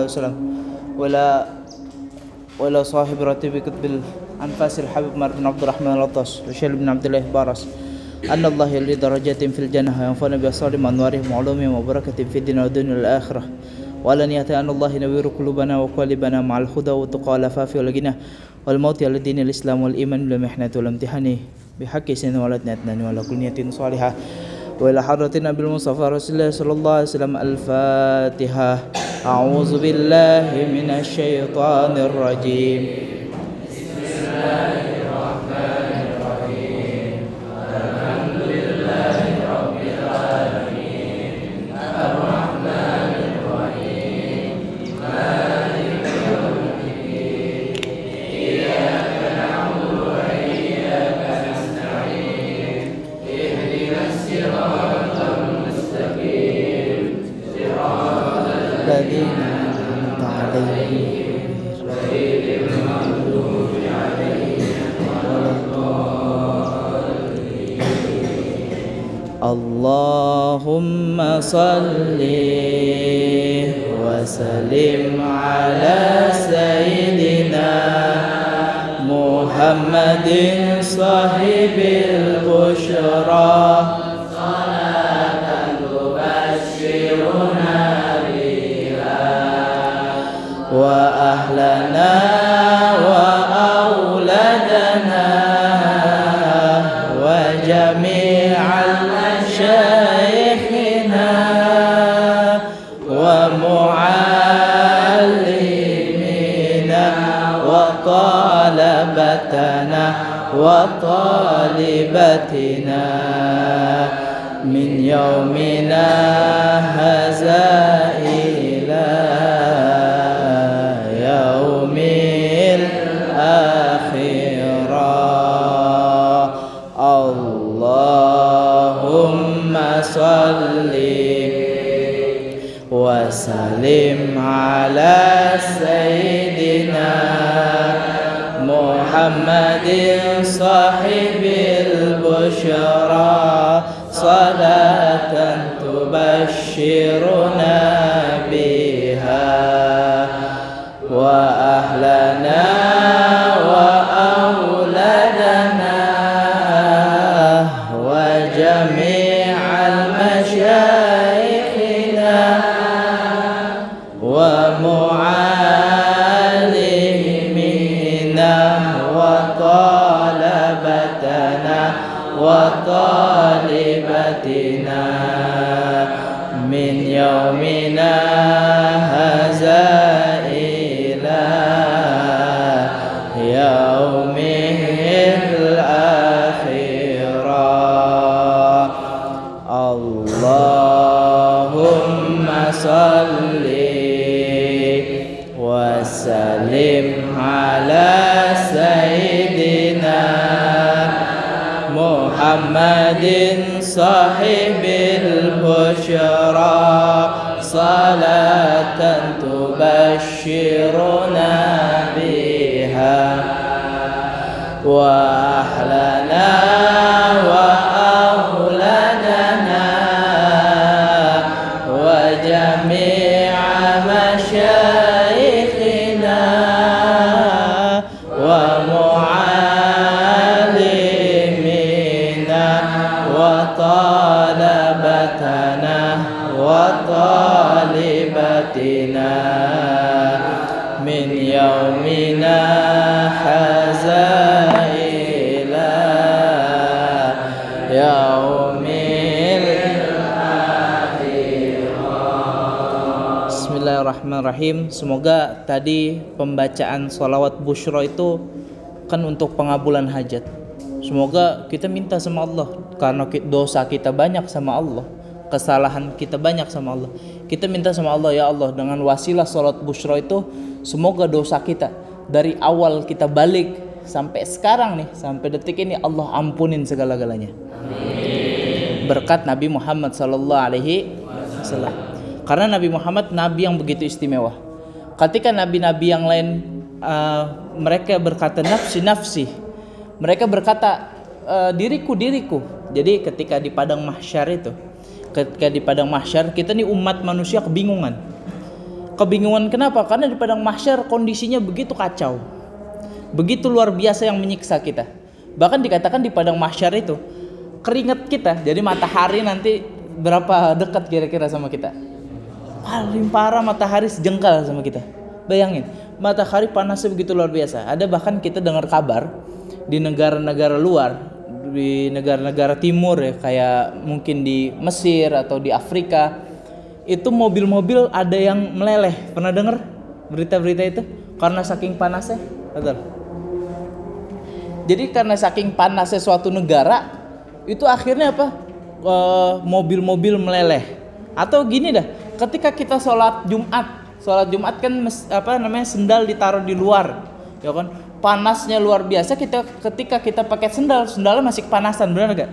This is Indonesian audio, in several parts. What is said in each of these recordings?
وسلم ولا صاحب راتب كتب الأنفاس الحبيب عمر بن عبد الرحمن العطاس وشيل بن عبد الله بارس أن الله يلي درجات في الجنة وينفعنا بأسرارهم وأنوارهم وعلومهم وبركة في الدين والدنيا والآخرة وعلى نية أن الله ينوّر قلوبنا وقالبنا مع الهدى والتقى والعفاف والغنى والموت على دين الإسلام والإيمان بالمحنة والامتحان بحق سن ولدنا أدنان وعلى كل نية صالحة وإلى حضرة النبي المصطفى رسول الله صلى الله عليه وسلم. الفاتحة. أعوذ بالله من الشيطان الرجيم. بسم الله الرحمن الرحيم. الحمد لله رب العالمين الرحمن الرحيم مالك يوم الدين إياك نعبد وإياك نستعين اهدنا الصراط المستقيم صراط الذين أنعمت عليهم غير المغضوب عليهم ولا الضالين. اللهم صل وسلم على سيدنا محمد صاحب البشرى صلاة تبشرنا وأهلنا وأولادنا وجميع مشايخنا ومعلمينا وطلبتنا وطالبتنا من يومنا هذا إلى يوم الآخرة. اللهم صل وسلم على سيدنا محمد صاحب البشرى صلاة تبشرنا بها وأهلنا وأولادنا وجميع مشايخنا ومعلمينا وطلبتنا وطالبتنا من يومنا هذا إلى يوم الآخرة. اللهم صل وسلم على سيدنا محمد صاحب البشرى صلاة تبشرنا بها وأهلنا وأولادنا وجميع مشايخنا ومعلمينا وطلبتنا وطالبتنا من يومنا هذا إلى يوم الآخرة. Bismillahirrahmanirrahim. Semoga tadi pembacaan sholawat busyra itu kan untuk pengabulan hajat. Semoga kita minta sama Allah, karena dosa kita banyak sama Allah, kesalahan kita banyak sama Allah. Kita minta sama Allah, ya Allah, dengan wasilah salat busyra itu semoga dosa kita dari awal kita balik sampai sekarang nih, sampai detik ini Allah ampunin segala-galanya. Amin. Berkat Nabi Muhammad sallallahu alaihi wasallam. Karena Nabi Muhammad nabi yang begitu istimewa. Ketika nabi-nabi yang lain mereka berkata nafsi, mereka berkata diriku. Jadi ketika di padang mahsyar itu, ketika di padang mahsyar kita nih umat manusia kebingungan. Kebingungan kenapa? Karena di padang mahsyar kondisinya begitu kacau, begitu luar biasa yang menyiksa kita. Bahkan dikatakan di padang mahsyar itu keringat kita, jadi matahari nanti berapa dekat kira-kira sama kita? Paling parah matahari sejengkal sama kita. Bayangin, matahari panasnya begitu luar biasa. Ada bahkan kita dengar kabar di negara-negara luar, di negara-negara timur ya, kayak mungkin di Mesir atau di Afrika, itu mobil-mobil ada yang meleleh. Pernah dengar berita-berita itu? Karena saking panasnya. Betul. Jadi karena saking panasnya suatu negara, itu akhirnya apa? Mobil-mobil meleleh. Atau gini dah, ketika kita sholat Jumat kan sendal ditaruh di luar, ya kan? Panasnya luar biasa. Ketika kita pakai sendalnya masih kepanasan, benar gak?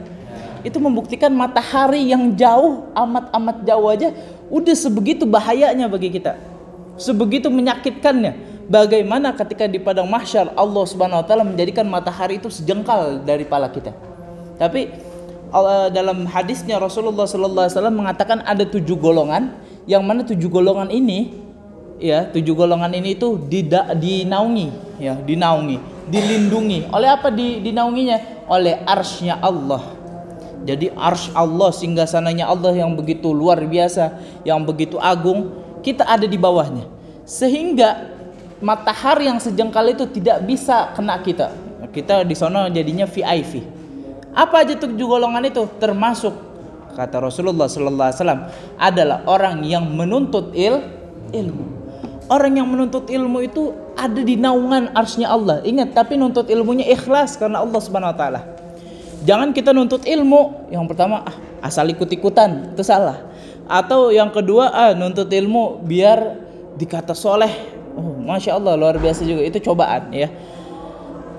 Itu membuktikan matahari yang jauh, amat jauh aja udah sebegitu bahayanya bagi kita, sebegitu menyakitkannya. Bagaimana ketika di padang mahsyar Allah Subhanahu wa taala menjadikan matahari itu sejengkal dari pala kita. Tapi dalam hadisnya Rasulullah sallallahu alaihi wasallam mengatakan ada 7 golongan, yang mana 7 golongan ini ya, 7 golongan ini itu dinaungi, dilindungi. Oleh apa dinaunginya? Oleh arsy-Nya Allah. Jadi arsy Allah, singgasananya Allah yang begitu luar biasa, yang begitu agung, kita ada di bawahnya. Sehingga matahari yang sejengkal itu tidak bisa kena kita. Kita di sana jadinya VIP. Apa aja 7 golongan itu? Termasuk kata Rasulullah sallallahu alaihi wasallam adalah orang yang menuntut ilmu. Orang yang menuntut ilmu itu ada di naungan arsy-Nya Allah. Ingat, tapi nuntut ilmunya ikhlas karena Allah Subhanahu wa taala. Jangan kita nuntut ilmu yang pertama asal ikut-ikutan, itu salah. Atau yang kedua nuntut ilmu biar dikata soleh. Oh, masya Allah, luar biasa juga, itu cobaan ya.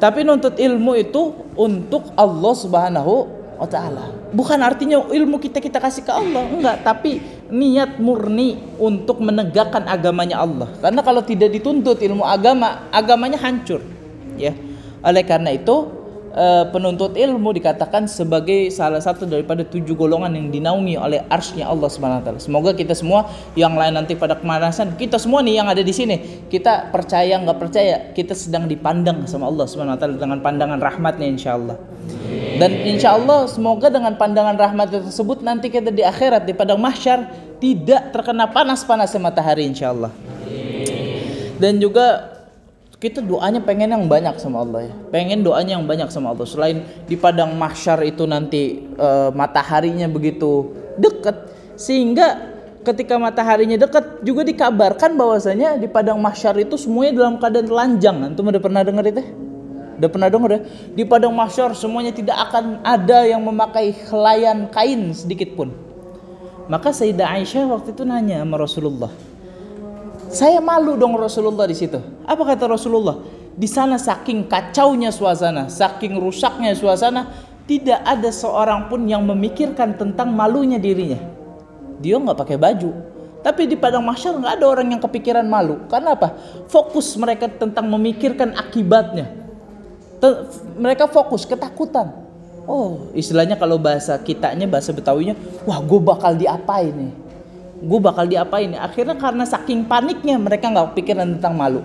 Tapi nuntut ilmu itu untuk Allah Subhanahu wa taala. Bukan artinya ilmu kita kasih ke Allah, enggak, tapi niat murni untuk menegakkan agamanya Allah. Karena kalau tidak dituntut ilmu agamanya hancur ya. Oleh karena itu penuntut ilmu dikatakan sebagai salah satu daripada 7 golongan yang dinaungi oleh arsy-Nya Allah Subhanahu wa taala. Semoga kita semua, yang lain nanti pada kemanasan, kita semua nih yang ada di sini, kita percaya nggak percaya, kita sedang dipandang sama Allah Subhanahu wa taala dengan pandangan rahmatnya insyaallah. Dan insyaallah semoga dengan pandangan rahmat tersebut nanti kita di akhirat, di padang mahsyar, tidak terkena panas-panasnya matahari insyaallah. Dan juga kita doanya pengen yang banyak sama Allah ya. Pengen doanya yang banyak sama Allah. Selain di padang mahsyar itu nanti mataharinya begitu dekat, sehingga ketika mataharinya dekat juga dikabarkan bahwasanya di padang mahsyar itu semuanya dalam keadaan telanjang. Antum udah pernah dengar itu? Udah pernah dengar ya? Di padang mahsyar semuanya tidak akan ada yang memakai helaian kain sedikit pun. Maka Sayyidah Aisyah waktu itu nanya sama Rasulullah, saya malu dong Rasulullah di situ. Apa kata Rasulullah? Di sana saking kacaunya suasana, saking rusaknya suasana, tidak ada seorang pun yang memikirkan tentang malunya dirinya. Dia nggak pakai baju. Tapi di padang mahsyar nggak ada orang yang kepikiran malu. Karena apa? Fokus mereka tentang memikirkan akibatnya. Mereka fokus ketakutan. Oh, istilahnya kalau bahasa kitanya, bahasa Betawinya, wah gue bakal diapain nih? Gue bakal diapain? Akhirnya karena saking paniknya mereka nggak pikiran tentang malu.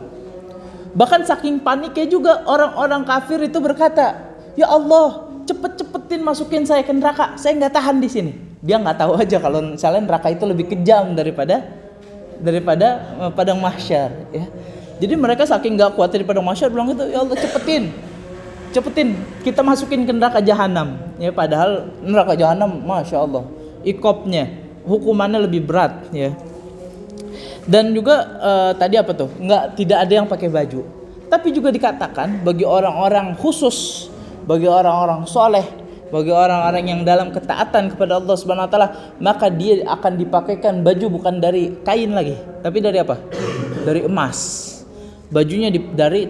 Bahkan saking paniknya juga orang-orang kafir itu berkata, ya Allah, cepet-cepetin masukin saya ke neraka, saya nggak tahan di sini. Dia nggak tahu aja kalau misalnya neraka itu lebih kejam daripada padang mahsyar. Ya. Jadi mereka saking nggak kuat di padang mahsyar bilang gitu, ya Allah cepetin kita masukin ke neraka jahanam. Ya padahal neraka jahanam, masya Allah, ikopnya, hukumannya lebih berat ya. Dan juga tadi apa tuh? Tidak ada yang pakai baju. Tapi juga dikatakan bagi orang-orang khusus, bagi orang-orang soleh, bagi orang-orang yang dalam ketaatan kepada Allah Subhanahu wa taala, maka dia akan dipakaikan baju bukan dari kain lagi, tapi dari apa? Dari emas. Bajunya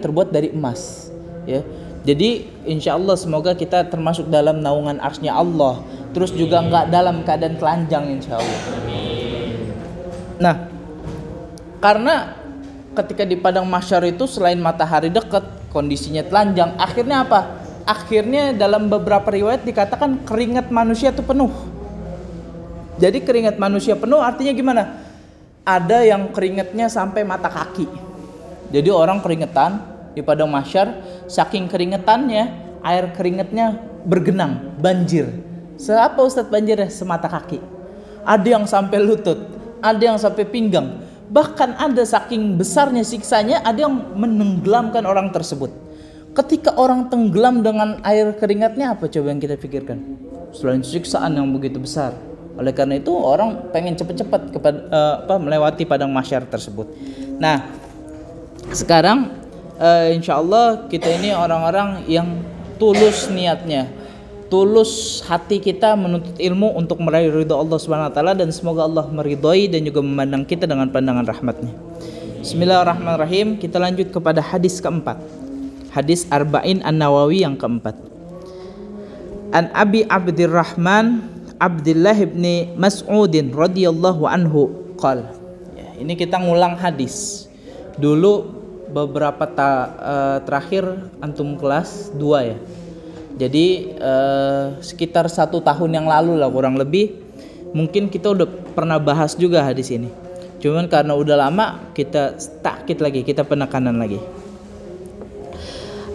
terbuat dari emas ya. Jadi insya Allah semoga kita termasuk dalam naungan arsy-Nya Allah. Terus juga nggak dalam keadaan telanjang insya Allah. Nah, karena ketika di padang mahsyar itu selain matahari dekat, kondisinya telanjang, akhirnya apa? Akhirnya dalam beberapa riwayat dikatakan keringat manusia itu penuh. Jadi keringat manusia penuh artinya gimana? ada yang keringetnya sampai mata kaki. Jadi orang keringetan di padang mahsyar, saking keringetannya air keringetnya bergenang, banjir. Seapa Ustadz banjirnya? Semata kaki. Ada yang sampai lutut, ada yang sampai pinggang. Bahkan ada saking besarnya siksanya, ada yang menenggelamkan orang tersebut. Ketika orang tenggelam dengan air keringatnya, apa coba yang kita pikirkan? Selain siksaan yang begitu besar. Oleh karena itu orang pengen cepat-cepat melewati padang mahsyar tersebut. Nah, sekarang insya Allah kita ini orang-orang yang tulus niatnya, tulus hati kita menuntut ilmu untuk meraih ridha Allah Subhanahu wa taala, dan semoga Allah meridhai dan juga memandang kita dengan pandangan rahmatnya. Bismillahirrahmanirrahim. Kita lanjut kepada hadis keempat. Hadis Arba'in An-Nawawi yang keempat. An Abi Abdurrahman Abdullah ibn Mas'udin radhiyallahu anhu qala. Ya, ini kita ngulang hadis. Dulu beberapa terakhir antum kelas 2 ya. Jadi sekitar 1 tahun yang lalu lah kurang lebih, mungkin kita udah pernah bahas juga hadis ini. Cuman karena udah lama kita takkid lagi, kita penekanan lagi.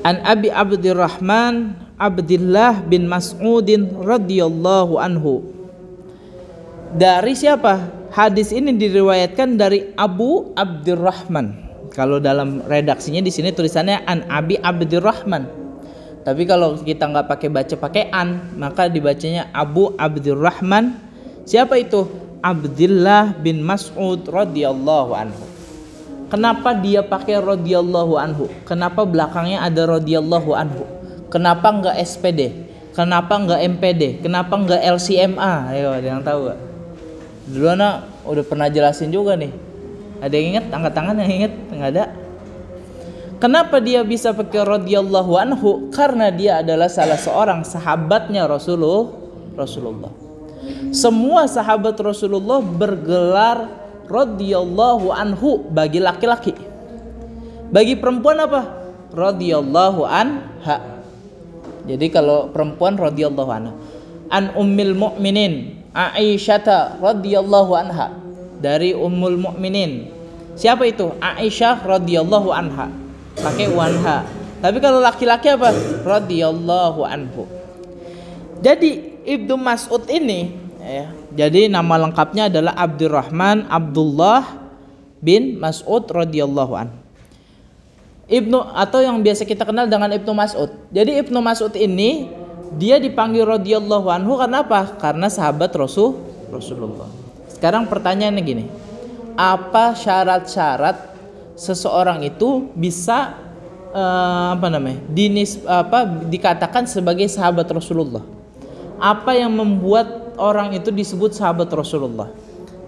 An Abi Abdurrahman Abdullah bin Mas'udin radhiyallahu anhu. Dari siapa? Hadis ini diriwayatkan dari Abu Abdurrahman. Kalau dalam redaksinya di sini tulisannya An Abi Abdurrahman. Tapi kalau kita nggak pakai an, maka dibacanya Abu Abdurrahman. Siapa itu? Abdullah bin Mas'ud radhiyallahu anhu. Kenapa dia pakai radhiyallahu anhu? Kenapa belakangnya ada radhiyallahu anhu? Kenapa enggak SPD? Kenapa enggak MPD? Kenapa enggak LCMA? Ayo, ada yang tahu gak? Dulu anak udah pernah jelasin juga nih. Ada yang ingat? Angkat tangan yang ingat? Enggak ada. Kenapa dia bisa pakai radhiyallahu anhu? Karena dia adalah salah seorang sahabatnya Rasulullah. Semua sahabat Rasulullah bergelar radhiyallahu anhu bagi laki-laki. Bagi perempuan apa? Radhiyallahu anha. Jadi kalau perempuan radhiyallahu anha. An ummil mu'minin Aisyah radhiyallahu anha. Dari ummul mu'minin. Siapa itu? Aisyah radhiyallahu anha. Pakai wanha. Tapi kalau laki-laki apa? Radhiyallahu anhu. Jadi Ibnu Mas'ud ini ya, jadi nama lengkapnya adalah Abdurrahman Abdullah bin Mas'ud radhiyallahu anhu. Ibnu, atau yang biasa kita kenal dengan Ibnu Mas'ud. Jadi Ibnu Mas'ud ini dia dipanggil radhiyallahu anhu karena apa? Karena sahabat Rasulullah. Sekarang pertanyaannya gini. Apa syarat-syarat seseorang itu bisa dikatakan sebagai sahabat Rasulullah? Apa yang membuat orang itu disebut sahabat Rasulullah?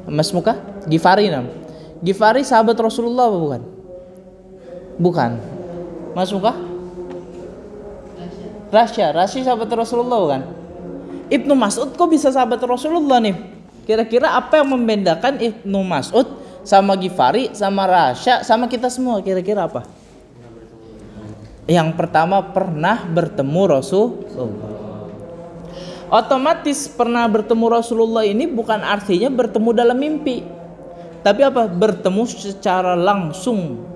Mas Muka? Ghifari nam. Ghifari sahabat Rasulullah apa bukan? Bukan. Mas Muka? Rasya sahabat Rasulullah bukan? Ibnu Mas'ud kok bisa sahabat Rasulullah nih? Kira-kira apa yang membedakan Ibnu Mas'ud sama Ghifari, sama Rasya, sama kita semua? Kira-kira apa? Yang pertama, pernah bertemu Rasulullah. Otomatis pernah bertemu Rasulullah ini bukan artinya bertemu dalam mimpi. Tapi apa? Bertemu secara langsung.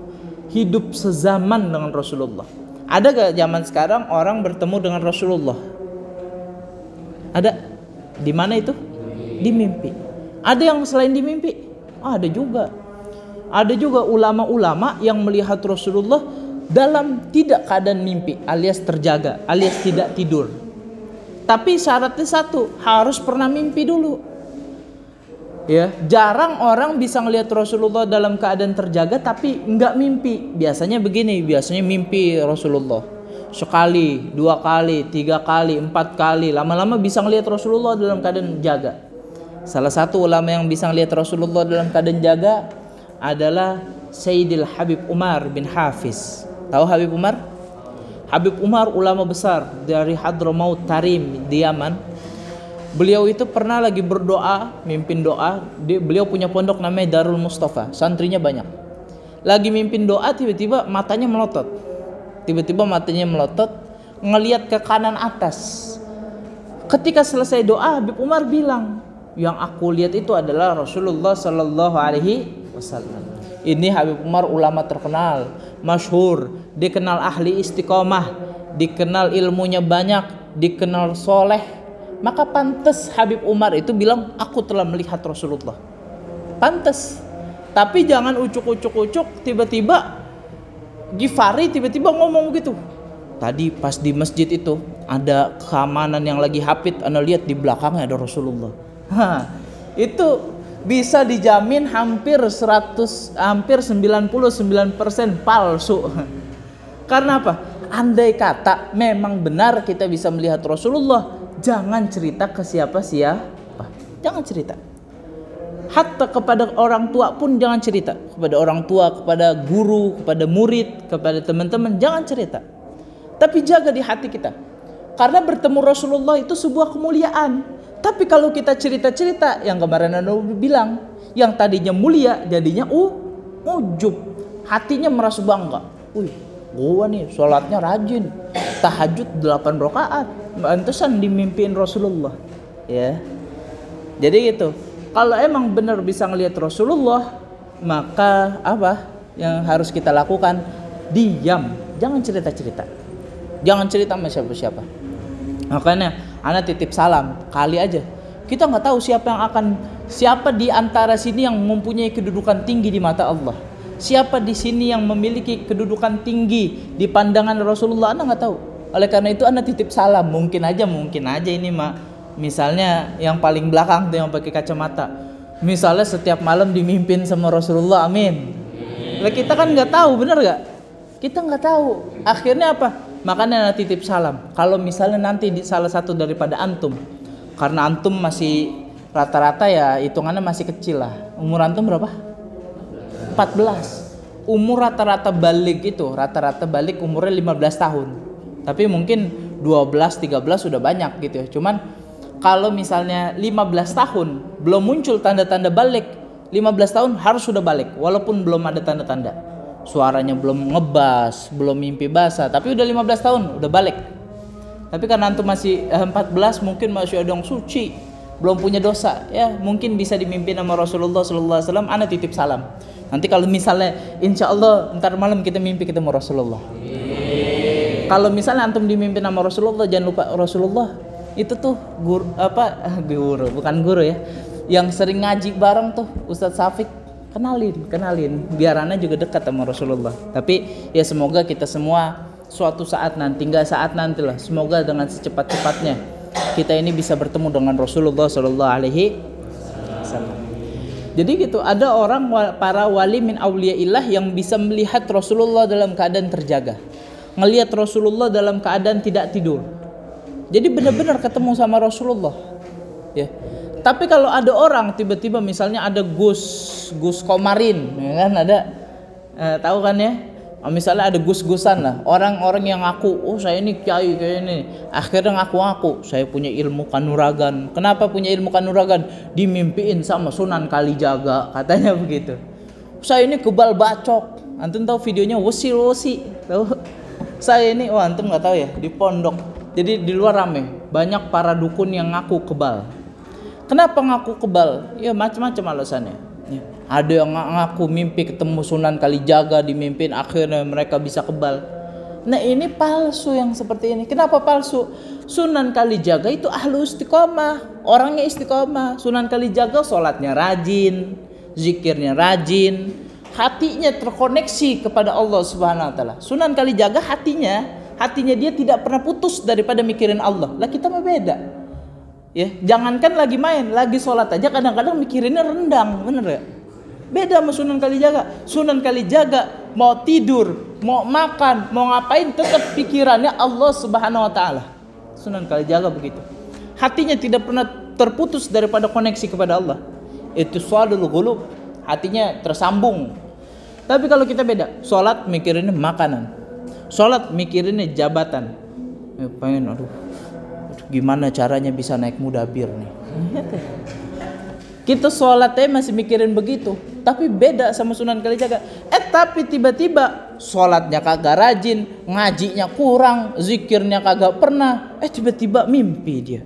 Hidup sezaman dengan Rasulullah. Ada gak zaman sekarang orang bertemu dengan Rasulullah? Ada? Di mana itu? Di mimpi. Ada yang selain di mimpi? Ada juga. Ada juga ulama-ulama yang melihat Rasulullah dalam tidak keadaan mimpi, alias terjaga, alias tidak tidur. Tapi syaratnya satu, harus pernah mimpi dulu. Ya, jarang orang bisa ngelihat Rasulullah dalam keadaan terjaga tapi enggak mimpi. Biasanya begini, biasanya mimpi Rasulullah sekali, 2 kali, 3 kali, 4 kali, lama-lama bisa ngelihat Rasulullah dalam keadaan jaga. Salah satu ulama yang bisa ngelihat Rasulullah dalam keadaan jaga adalah Sayyidil Habib Umar bin Hafiz. Tahu Habib Umar? Habib Umar ulama besar dari Hadramaut Tarim di Yaman. Beliau itu pernah lagi berdoa, mimpin doa. Beliau punya pondok namanya Darul Mustafa, santrinya banyak. Lagi mimpin doa, tiba-tiba matanya melotot. Ngelihat ke kanan atas. Ketika selesai doa, Habib Umar bilang, Yang aku lihat itu adalah Rasulullah Sallallahu Alaihi Wasallam. Ini Habib Umar ulama terkenal, masyhur, dikenal ahli istiqomah, dikenal ilmunya banyak, dikenal soleh. Maka pantas Habib Umar itu bilang aku telah melihat Rasulullah. Pantas. Tapi jangan ucuk-ucuk tiba-tiba Ghifari tiba-tiba ngomong gitu. Tadi pas di masjid itu ada keamanan yang lagi hafid, Anda lihat di belakangnya ada Rasulullah. Itu bisa dijamin hampir 99% palsu. Karena apa? Andai kata memang benar kita bisa melihat Rasulullah, jangan cerita ke siapa-siapa. Jangan cerita. Hatta kepada orang tua pun jangan cerita. Kepada orang tua, kepada guru, kepada murid, kepada teman-teman, jangan cerita. Tapi jaga di hati kita. Karena bertemu Rasulullah itu sebuah kemuliaan. Tapi kalau kita cerita-cerita, yang kemarin Anda bilang, yang tadinya mulia jadinya ujub, hatinya merasa bangga. Wih, gua nih sholatnya rajin, tahajud 8 rakaat, pantesan dimimpiin Rasulullah. Ya, jadi gitu. Kalau emang benar bisa ngelihat Rasulullah, maka apa yang harus kita lakukan? Diam, jangan cerita-cerita, jangan cerita sama siapa-siapa. Makanya anak titip salam kali aja. Kita nggak tahu siapa di antara sini yang mempunyai kedudukan tinggi di mata Allah. Siapa di sini yang memiliki kedudukan tinggi di pandangan Rasulullah, anak nggak tahu. Oleh karena itu anak titip salam. Mungkin aja ini misalnya yang paling belakang tuh yang pakai kacamata. Misalnya setiap malam dimimpin sama Rasulullah, amin. Lah kita kan nggak tahu, bener nggak? Kita nggak tahu. Akhirnya apa? Makanya anak titip salam. Kalau misalnya nanti di salah satu daripada antum, karena antum masih rata-rata ya hitungannya masih kecil lah. Umur antum berapa? 14. Umur rata-rata balik umurnya 15 tahun. Tapi mungkin 12-13 sudah banyak gitu ya. Cuman kalau misalnya 15 tahun belum muncul tanda-tanda balik, 15 tahun harus sudah balik walaupun belum ada tanda-tanda. Suaranya belum ngebas, belum mimpi basah, tapi udah 15 tahun udah balik. Tapi karena antum masih 14, mungkin masih ada yang suci, belum punya dosa, ya mungkin bisa dimimpin sama Rasulullah Sallallahu Alaihi Wasallam. Ana titip salam. Nanti kalau misalnya insya Allah ntar malam kita mimpi ketemu Rasulullah. Kalau misalnya antum dimimpin sama Rasulullah, jangan lupa Rasulullah itu tuh guru bukan guru ya, yang sering ngaji bareng tuh Ustadz Syafiq. Kenalin biar Ana juga dekat sama Rasulullah. Tapi ya semoga kita semua suatu saat nanti, enggak saat nanti lah, semoga dengan secepat-cepatnya kita ini bisa bertemu dengan Rasulullah Sallallahu Alaihi Wasallam. Jadi gitu, ada orang para wali min auliyaillah yang bisa melihat Rasulullah dalam keadaan terjaga, ngelihat Rasulullah dalam keadaan tidak tidur. Jadi benar-benar ketemu sama Rasulullah. Ya. Tapi kalau ada orang tiba-tiba misalnya ada Gus Komarin, ya kan ada, tahu kan ya? Misalnya ada gus-gusan lah, orang-orang yang ngaku, oh saya ini kiai kayak ini, akhirnya ngaku-ngaku saya punya ilmu kanuragan. Kenapa punya ilmu kanuragan? Dimimpiin sama Sunan Kalijaga, katanya begitu. Saya ini kebal bacok. Antum tahu videonya wosi, tahu? Saya ini, antum nggak tahu ya, di pondok. Jadi di luar rame, banyak para dukun yang ngaku kebal. Kenapa ngaku kebal? Ya macam-macam alasannya. Ya. Ada yang ngaku mimpi ketemu Sunan Kalijaga, dimimpin akhirnya mereka bisa kebal. Nah ini palsu yang seperti ini. Kenapa palsu? Sunan Kalijaga itu ahlu istiqomah, orangnya istiqomah. Sunan Kalijaga sholatnya rajin, zikirnya rajin, hatinya terkoneksi kepada Allah Subhanahu Wa Taala. Sunan Kalijaga hatinya dia tidak pernah putus daripada mikirin Allah. Lah kita mah beda. Ya, jangankan lagi main, lagi sholat aja kadang-kadang mikirinnya rendang, bener ya? Beda sama Sunan Kalijaga. Sunan Kalijaga mau tidur, mau makan, mau ngapain, tetap pikirannya Allah Subhanahu Wa Taala. Sunan Kalijaga begitu. Hatinya tidak pernah terputus daripada koneksi kepada Allah. Itu swadul qulub, hatinya tersambung. Tapi kalau kita beda, sholat mikirinnya makanan, sholat mikirinnya jabatan. Pengen, gimana caranya bisa naik mudabir nih? Kita sholatnya masih mikirin begitu, tapi beda sama Sunan Kalijaga. Tapi tiba-tiba sholatnya kagak rajin, ngajinya kurang, zikirnya kagak pernah. Tiba-tiba mimpi dia.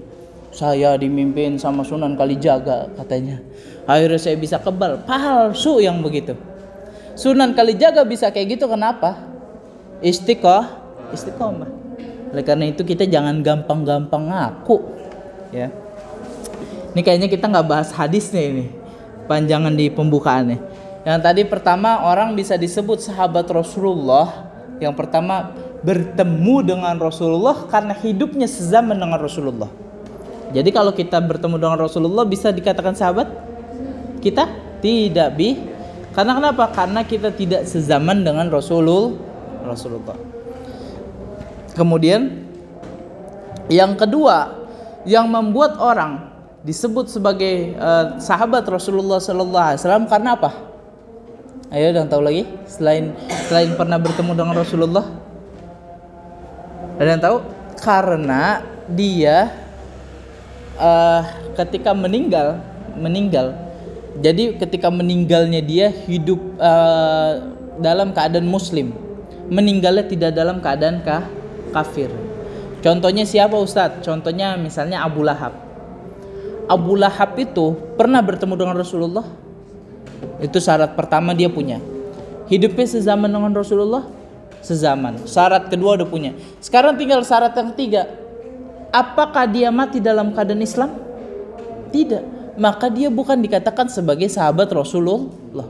Saya dimimpin sama Sunan Kalijaga katanya. Akhirnya saya bisa kebal. Palsu yang begitu. Sunan Kalijaga bisa kayak gitu kenapa? Istiqomah. Oleh karena itu kita jangan gampang-gampang ngaku, ya. Ini kayaknya kita nggak bahas hadisnya ini, panjangan di pembukaannya. Yang tadi pertama, orang bisa disebut sahabat Rasulullah. Yang pertama, bertemu dengan Rasulullah karena hidupnya sezaman dengan Rasulullah. Jadi kalau kita bertemu dengan Rasulullah bisa dikatakan sahabat? Kita tidak Karena kenapa? Karena kita tidak sezaman dengan Rasulullah. Kemudian yang kedua, yang membuat orang disebut sebagai sahabat Rasulullah sallallahu alaihi wasallam karena apa? Ayo, yang tahu lagi selain pernah bertemu dengan Rasulullah? Ada yang tahu? Karena dia ketika meninggal. Jadi ketika meninggalnya dia hidup dalam keadaan muslim. Meninggalnya tidak dalam keadaan kafir. Contohnya siapa Ustadz? Contohnya misalnya Abu Lahab. Abu Lahab itu pernah bertemu dengan Rasulullah. Itu syarat pertama dia punya. Hidupnya sezaman dengan Rasulullah? Sezaman. Syarat kedua udah punya. Sekarang tinggal syarat yang ketiga. Apakah dia mati dalam keadaan Islam? Tidak. Maka dia bukan dikatakan sebagai sahabat Rasulullah.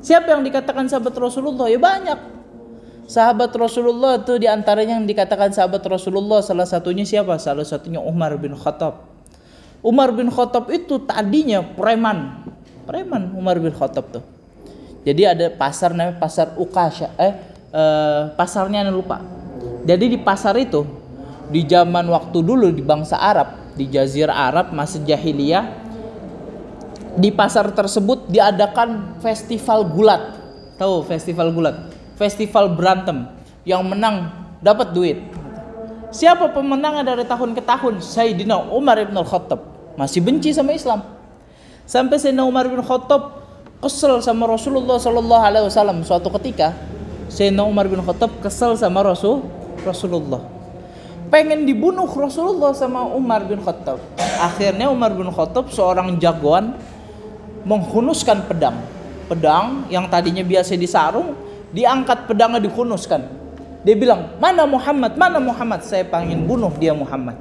Siapa yang dikatakan sahabat Rasulullah? Ya banyak. Sahabat Rasulullah itu diantaranya yang dikatakan sahabat Rasulullah, salah satunya siapa? Salah satunya Umar bin Khattab. Umar bin Khattab itu tadinya preman Umar bin Khattab tuh. Jadi ada pasar namanya pasar Ukasha. Pasarnya anda lupa. Jadi di pasar itu di zaman waktu dulu di bangsa Arab, di Jazirah Arab masih jahiliyah, di pasar tersebut diadakan festival gulat. Tahu festival gulat? Festival berantem. Yang menang dapat duit. Siapa pemenangnya dari tahun ke tahun? Sayyidina Umar bin Khattab. Masih benci sama Islam. Sampai Sayyidina Umar bin Khattab kesel sama Rasulullah sallallahu alaihi wasallam. Suatu ketika Sayyidina Umar bin Khattab kesel sama Rasulullah. Pengen dibunuh Rasulullah sama Umar bin Khattab. Akhirnya Umar bin Khattab seorang jagoan menghunuskan pedang. Pedang yang tadinya biasa disarung, diangkat pedangnya dihunuskan. Dia bilang, "Mana Muhammad? Mana Muhammad? Saya pengen bunuh dia Muhammad."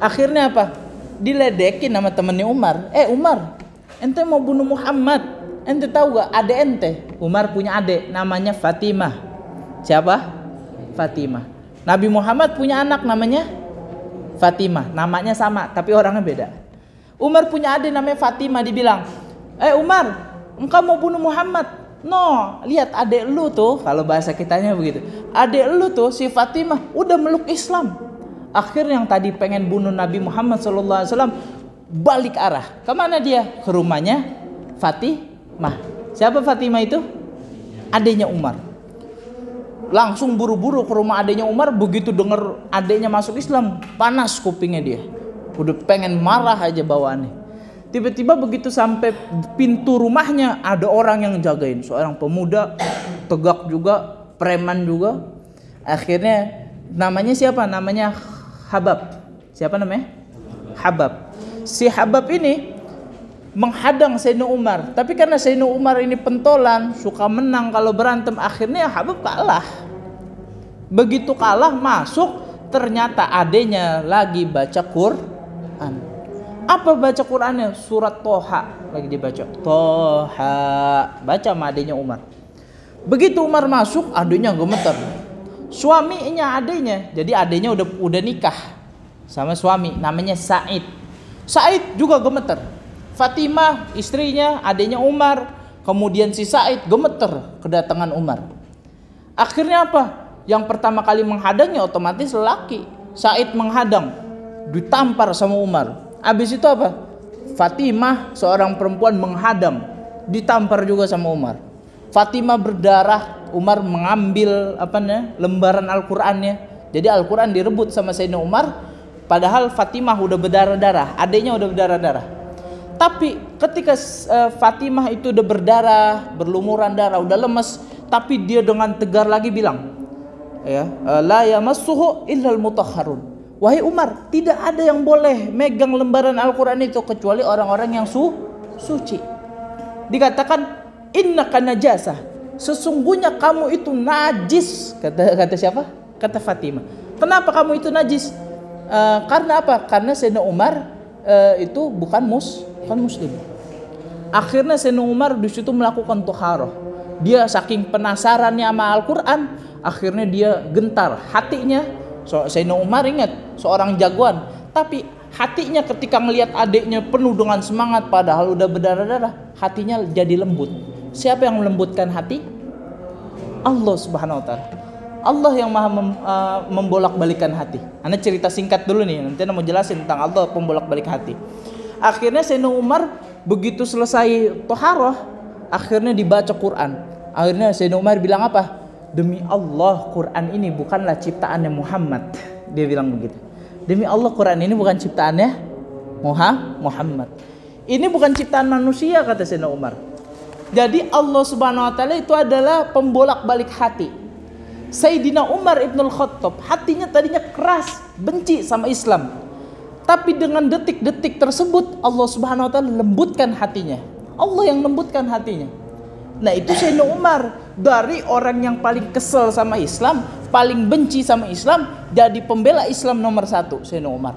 Akhirnya apa? Diledekin sama temennya Umar. Umar, ente mau bunuh Muhammad. Ente tahu gak adek ente? Umar punya adek namanya Fatimah. Siapa? Fatimah. Nabi Muhammad punya anak namanya Fatimah. Namanya sama tapi orangnya beda. Umar punya adek namanya Fatimah. Dibilang, Umar, engkau mau bunuh Muhammad? No, lihat adek lu tuh. Kalau bahasa kitanya begitu. Adek lu tuh si Fatimah udah meluk Islam. Akhirnya yang tadi pengen bunuh Nabi Muhammad SAW balik arah. Kemana dia? Ke rumahnya Fatimah. Siapa Fatimah itu? Adiknya Umar. Langsung buru-buru ke rumah adiknya Umar. Begitu dengar adiknya masuk Islam, panas kupingnya dia. Udah pengen marah aja bawaannya. Tiba-tiba begitu sampai pintu rumahnya ada orang yang jagain. Seorang pemuda, tegak juga, preman juga. Akhirnya namanya siapa? Namanya Habab. Siapa namanya? Habab. Si Habab ini menghadang Sayyidina Umar. Tapi karena Sayyidina Umar ini pentolan, suka menang kalau berantem, akhirnya Habab kalah. Begitu kalah masuk, ternyata adenya lagi baca Quran. Apa baca Qurannya? Surat Toha lagi dibaca. Toha. Baca sama adenya Umar. Begitu Umar masuk, adenya gemeter. Suaminya adenya, jadi adenya udah nikah sama suami, namanya Said. Said juga gemeter. Fatimah istrinya, adenya Umar, kemudian si Said gemeter kedatangan Umar. Akhirnya apa? Yang pertama kali menghadangnya otomatis lelaki. Said menghadang, ditampar sama Umar. Habis itu apa? Fatimah seorang perempuan menghadang, ditampar juga sama Umar. Fatimah berdarah, Umar mengambil lembaran Al-Qur'annya. Jadi Al-Qur'an direbut sama Sayyidina Umar, padahal Fatimah udah berdarah-darah, adiknya udah berdarah-darah. Tapi ketika Fatimah itu udah berdarah, berlumuran darah, udah lemes, tapi dia dengan tegar lagi bilang, la yamassuhu illal mutahharun. Wahai Umar, tidak ada yang boleh megang lembaran Al-Quran itu kecuali orang-orang yang suci. Dikatakan innaka najasah, sesungguhnya kamu itu najis. Kata siapa? Kata Fatimah. Kenapa kamu itu najis? Karena apa? Karena Sayyidina Umar itu bukan muslim. Akhirnya Sayyidina Umar di situ melakukan toharoh. Dia saking penasarannya sama Al-Quran, akhirnya dia gentar hatinya. Sayyidina Umar ingat, seorang jagoan, tapi hatinya ketika melihat adiknya penuh dengan semangat padahal udah berdarah-darah, hatinya jadi lembut. Siapa yang melembutkan hati? Allah Subhanahu wa taala. Allah yang maha membolak-balikan hati. Anda cerita singkat dulu nih, nanti Anda mau jelasin tentang Allah pembolak-balik hati. Akhirnya Sayyidina Umar begitu selesai toharoh, akhirnya dibaca Quran. Akhirnya Sayyidina Umar bilang apa? Demi Allah, Quran ini bukanlah ciptaannya Muhammad. Dia bilang begitu. Demi Allah, Quran ini bukan ciptaannya Muhammad. Ini bukan ciptaan manusia, kata Sayyidina Umar. Jadi Allah Subhanahu wa taala itu adalah pembolak-balik hati. Sayyidina Umar Ibnul Khattab hatinya tadinya keras, benci sama Islam. Tapi dengan detik-detik tersebut Allah Subhanahu wa taala lembutkan hatinya. Allah yang lembutkan hatinya. Nah, itu Sayyidina Umar, dari orang yang paling kesel sama Islam, paling benci sama Islam, jadi pembela Islam nomor 1 Sayyidina Umar.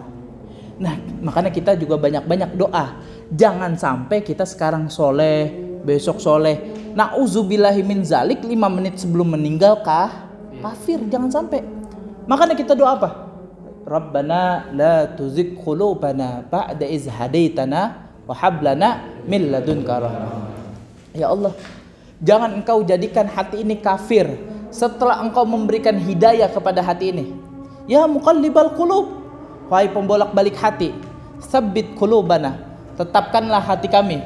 Nah, makanya kita juga banyak-banyak doa. Jangan sampai kita sekarang soleh, besok soleh, na'udzubillahi min zalik, 5 menit sebelum meninggal kafir. Jangan sampai. Makanya kita doa apa? Rabbana la tuzigh qulubana ba'da iz hadaitana wa hab lana min ladunka rahmah. Ya Allah, jangan engkau jadikan hati ini kafir setelah engkau memberikan hidayah kepada hati ini. Ya muqallibal qulub, wahai pembolak-balik hati, tsabbit qulubana, tetapkanlah hati kami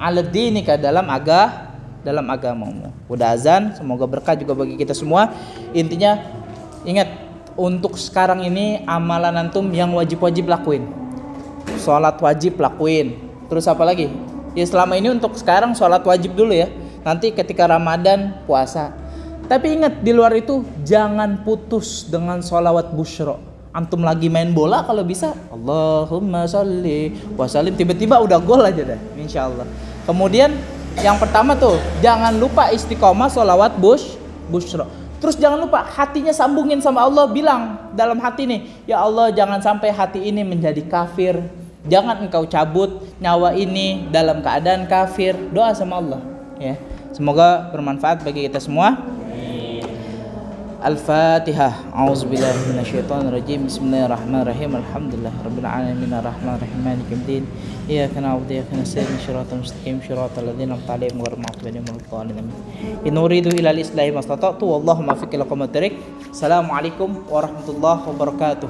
ala dinika, dalam agamamu. Udah azan, semoga berkah juga bagi kita semua. Intinya ingat, untuk sekarang ini amalan antum yang wajib-wajib lakuin. Sholat wajib lakuin. Terus apa lagi? Ya selama ini untuk sekarang sholat wajib dulu ya. Nanti ketika Ramadan puasa. Tapi ingat, di luar itu jangan putus dengan sholawat busyra. Antum lagi main bola, kalau bisa Allahumma sholli wa sallim, tiba-tiba udah gol aja dah, insyaallah. Kemudian yang pertama tuh, jangan lupa istiqomah sholawat busyra. Terus jangan lupa hatinya sambungin sama Allah, bilang dalam hati nih, ya Allah, jangan sampai hati ini menjadi kafir. Jangan engkau cabut nyawa ini dalam keadaan kafir. Doa sama Allah ya. Semoga bermanfaat bagi kita semua. Al-Fatihah. A'udzubillahi minasyaitonirrajim. Bismillahirrahmanirrahim. Alhamdulillahirabbil alamin arrahmanirrahim maliki yaumiddin. Iyyaka na'budu wa iyyaka nasta'in. Shiratal mustaqim shiratal ladzina an'amta 'alaihim ghairil maghdubi 'alaihim waladdallin. In uridu illa al-islaha mastata'tu wallahu muwaffiq ila aqwamit thoriq. Assalamualaikum warahmatullahi wabarakatuh.